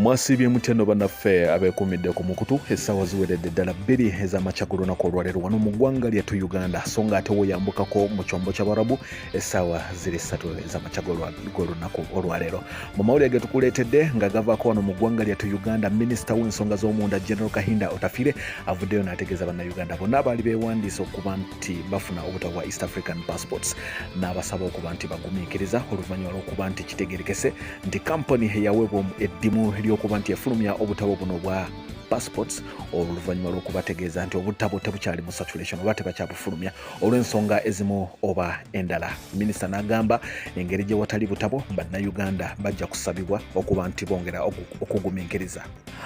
mwasibye mutendo bannaffe abeekumidde ku mukutu essaawa ziweredde ddala 2 ez'amakya g'olunaku olwaleero wano mu ggwanga lyattu Uganda so nga ate woyambukako mu kyombo ky'Abarabu essaawa ziri 3 ez'amakya g'olunaku olwaleero. Mu mawulire ge tukuleetedde nga gavaako wano mu ggwanga lyattu Uganda, minisita w'ensonga z'omunda General Kahinda Otafire avuddeyo n'ategeeza bannayuganda bonna abaali beewandiisa okuba nti bafuna obutabo bwa East African passports n'abasaba okuba nti bagumiikiriza oluvannyuma lw'okuba nti kitegeerekese nti kampani eyaweebwa eddimu ly'okuba nti efulumya obutabo buno bwa passports oluvannyuma lw'okubategeeza nti obutabo tebukyali mu circulation oba tebakyabufulumya olw'ensonga ezimu oba endala. Minisita n'agamba engeri gye watali butabo bannayuganda bajja kusabibwa okuba nti bongera okugumiikiriza.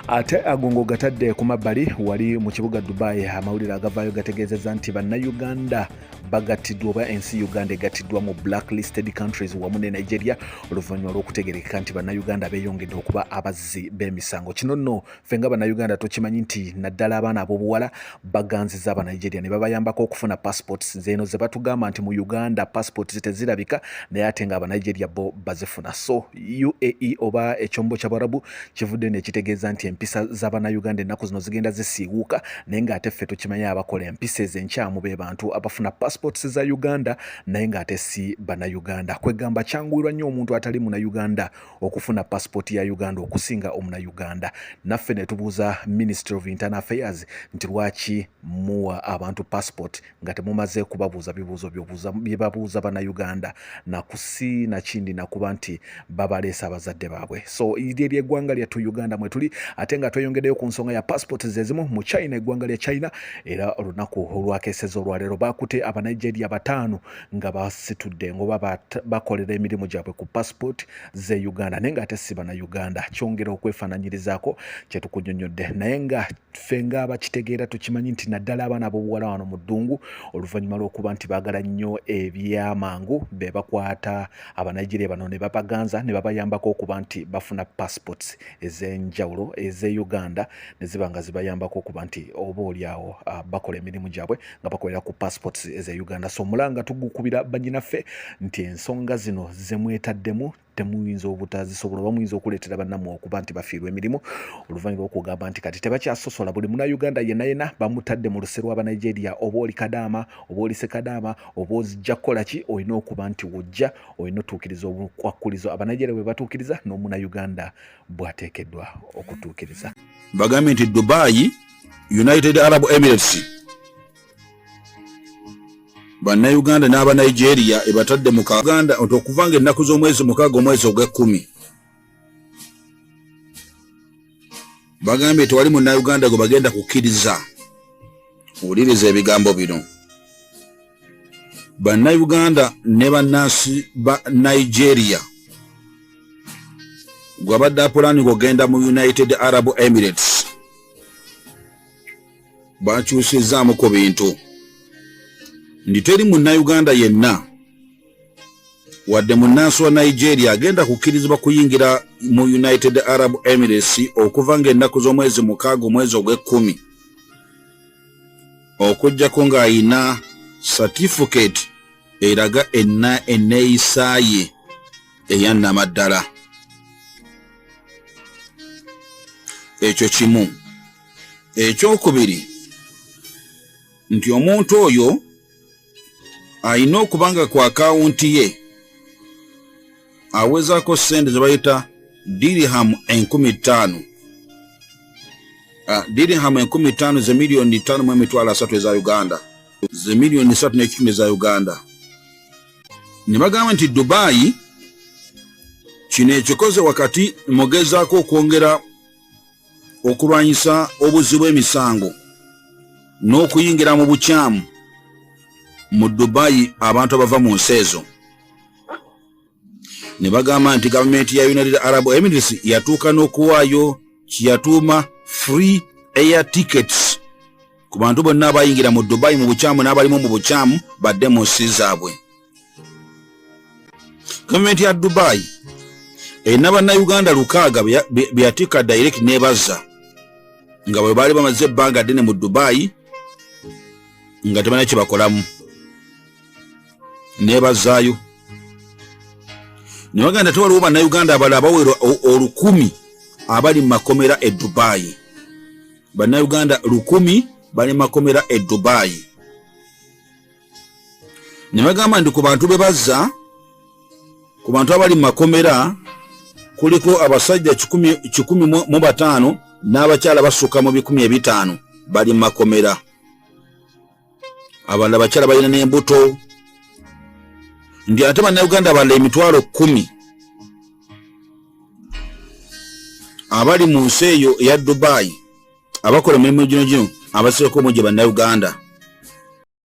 Ate agongo gatadde ku mabbali wali mu kibuga Dubai, amawulire agavaayo gategeezezza nti bannayuganda bagattiddwa oba ensi Uganda egattiddwa mu blacklisted countries wamu ne Nigeria oluvannyuma lw'okutegeereka nti bannayuganda beeyongedde okuba abazzi b'emisango. Kino nno ffe nga bannayuganda tukimanyi nti naddala abaana ab'obuwala baganziza abanigeria ne babayambako okufuna passports zeeno ze batugamba nti mu Uganda passports tezirabika naye ate nga abanigeria bo bazifuna. So UAE oba ekyombo ky'Abarabu kivudde ne kitegeeza nti empisa z'abannayuganda ennaku zino zigenda zisiiwuuka naye ng'ate ffe tukimanyi abakola empisa ez'enkyamu be bantu abafuna passports za Uganda naye ng'ate si bannayuganda. Kwegamba kyanguyirwa nnyo omuntu atali munnayuganda okufuna passport ya Uganda okusinga omunnayuganda. Naffe ne tubuuza Ministry of Internal Affairs nti lwaki muwa abantu passport nga temumaze kubabuuza bibuuzo bye babuuza bannayuganda na kusi na kindi nakuba nti babaleesa abazadde baabwe. So eri eggwanga lyattu Uganda mwe tuli ate nga tweyongeddeyo ku nsonga ya passport zezimu mu China, eggwanga lya China era olunaku olwakeeseza olwaleero baakute abanigeria 5 nga basitudde ngoba bakolera emirimu gyabwe ku passport ze Uganda naye nga ate si bannayuganda. Kyongera okwefaananyirizaako kye tukunnyonnyodde naye nga ffe nga abakitegeera tukimanyi nti naddala abaana ab'obuwala wano mu ddungu oluvannyuma lw'okuba nti baagala nnyo ebyamangu be bakwata abanigeria bano ne babaganza ne babayambako okuba nti bafuna passports ez'enjawulo ez'e Uganda ne ziba nga zibayambako okuba nti oba oliawo bakola emirimu gyabwe nga bakolera ku passports ez'e Uganda. So mulanga tugukubira bannyinaffe nti ensonga zino zemwetaddemu temuyinza obutazisobola oba muyinza okuleetera bannammwe okuba nti bafiirwa emirimu oluvannyuma lw'okugamba nti kati tebakyasosola buli munnayuganda yenna bamutadde mu luse lw'abanigeria oba oli kadama oba oli sekadama oba ojja kukola ki olina okuba nti wojja olina otuukiriza obukwakkulizo abanigeria bwe batuukiriza n'omunnayuganda bw'ateekeddwa okutuukiriza. Bagambye nti Dubai, United Arab Emirates bannayuganda n'abanigeria ebatadde mu Uganda okuvanga ennaku z'omwezi 6 omwezi ogw'e10. Bagambye tewali munnayuganda gwe bagenda kukkiriza. Wuliriza ebigambo bino. Bannayuganda ne bannansi ba Nigeria gwabadde apulani kugenda mu United Arab Emirates bakyusizzaamu ku bintu ndi teri munnayuganda yenna wadde munnansi wa Nigeria agenda kukkirizibwa kuyingira mu United Arab Emirates okuva ng'ennaku z'omwezi 6 omwezi ogw'e10 okujjako ng'ayina certificate eraga enneeyisa ye eyannamaddala. Ekyo kimu. Ekyokubiri nti omuntu oyo ayina okubanga ku akawunti ye awezaako sente ze bayita dirham 50,000. Dirham 50,000 ze miliyoni 5.3 eza Uganda, ze miliyoni 3.1 eza Uganda. Ne bagamba nti Dubai kino ekikoze wakati mugezaako okwongera okulwanyisa obuzzi bw'emisango n'okuyingira mu bukyamu mu Dubai abantu abava mu nsi ezo. Ne bagamba nti gavumenti ya United Arab Emirates yatuuka n'okuwaayo kiyatuuma free air tickets ku bantu bonna abayingira mu Dubai mu bukyamu n'abalimu mu bukyamu badde mu nsi zaabwe. Gavumenti ya Dubai erina bannayuganda 6 byatika direct nebaza nga bwe baali bamaze ebbanga ddene mu Dubai nga tebalina kye bakolamu nebazaayo. Ne baganda tewaliwo bannayuganda abalala abawera 10 abali mu makomera e Dubai. Bannayuganda 1,000 bali mu makomera e Dubai. Ne bagamba ndi ku bantu be bazza, ku bantu abali mu makomera kuliko abasajja 1,005 n'abakyala basukka mu 500 bali mu makomera. Abalala bakyala balina n'embuto. Ndi ate bannayuganda abalala 10,000 abali mu nsi eyo eya Dubai abakola emirimu gino abasinga mu gye bannayuganda.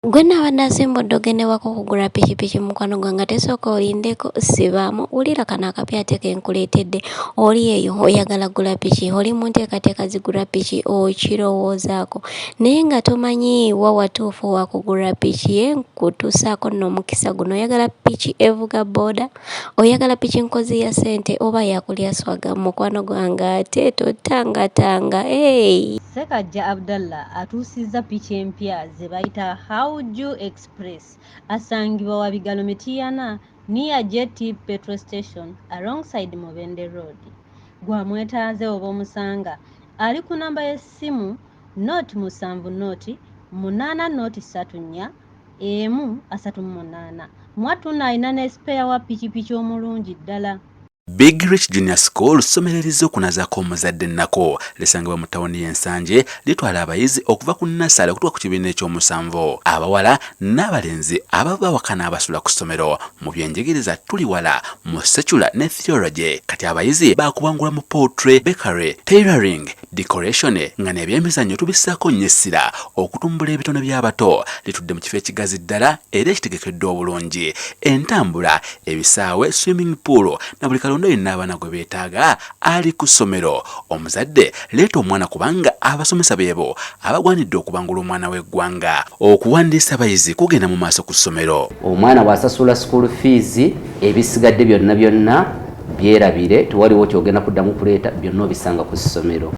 Gwe n'abanasimba oddogende wako kugula pikipiki mukwano gwange tesooka olindeko sibaamu wulira kana akapya ate kenkuleetedde oli eyo oyagala gula piki oli mu nteekateeka zigula piki okirowoozaako naye nga tomanyiiwa watuufu wakugula piki nkutuusaako n'omukisa guno oyagala piki evuga booda oyagala piki nkozi ya ssente oba yakulya swaga mukwano gwange ate totangatanga Sekajja Abdallah atuusizza piki empya ze bayita Hauju Express asangibwa wa Bigalo Mitiana near JT petrol station alongside Mubende Road. Gwamwetaaze oba omusanga ali ku namba y'essimu note 7 note 8 note 34 138 mwatuna alina ne spare wa pikipiki omulungi ddala. Big Rich Junior School somererizo kunazaako omuzadde nnako lisangibwa mu tawuni y'Ensanje litwala abayizi okuva ku nasale okutuuka ku kibiina eky'omusanvu abawala n'abalenzi abava waka n'abasula ku ssomero mu byenjigiriza tuli wala mu secular ne theology kati abayizi baakubangula mu poetry, bakery, tailoring, decoration nga n'ebyemizannyo tubissaako nnyo essira okutumbula ebitono by'abato litudde mu kifo ekigazi ddala era ekitegekeddwa obulungi entambula ebisaawe swimming pool na buli kalonda yenna abaana gwe beetaaga ali ku ssomero omuzadde leeta omwana kubanga abasomesa beebo abagwanidde okubangula omwana w'eggwanga okuwandiisa abayizi kugenda mu maaso ku ssomero omwana bw'asasula school fees ebisigadde byonna byerabire tewaliwo kyogenda kuddamu kuleeta byonna obisanga ku ssomero.